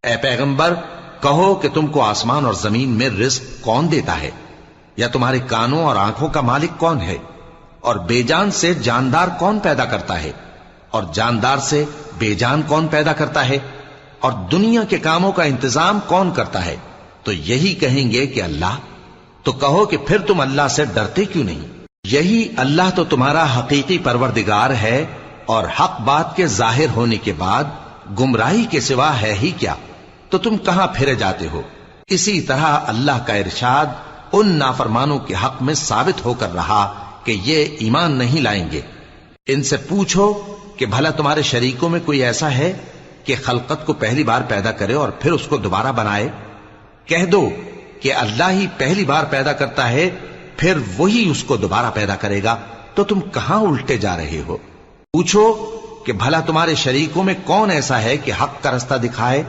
ए पैगंबर, कहो कि तुमको आसमान और जमीन में रिज्क कौन देता है, या तुम्हारे कानों और आंखों का मालिक कौन है, और बेजान से जानदार कौन पैदा करता है, और जानदार से बेजान कौन पैदा करता है, और दुनिया के कामों का इंतजाम कौन करता है। तो यही कहेंगे कि अल्लाह। तो कहो कि फिर तुम अल्लाह से डरते क्यों नहीं। यही अल्लाह तो तुम्हारा हकीकी परवरदिगार है, और हक बात के जाहिर होने के बाद गुमराही के सिवा है ही क्या, तो तुम कहां फिरे जाते हो। इसी तरह अल्लाह का इरशाद उन नाफरमानों के हक में साबित होकर रहा कि ये ईमान नहीं लाएंगे। इनसे पूछो कि भला तुम्हारे शरीकों में कोई ऐसा है कि खलकत को पहली बार पैदा करे और फिर उसको दोबारा बनाए। कह दो कि अल्लाह ही पहली बार पैदा करता है, फिर वही उसको दोबारा पैदा करेगा। तो तुम कहां उल्टे जा रहे हो। पूछो कि भला तुम्हारे शरीकों में कौन ऐसा है कि हक का रास्ता दिखाए।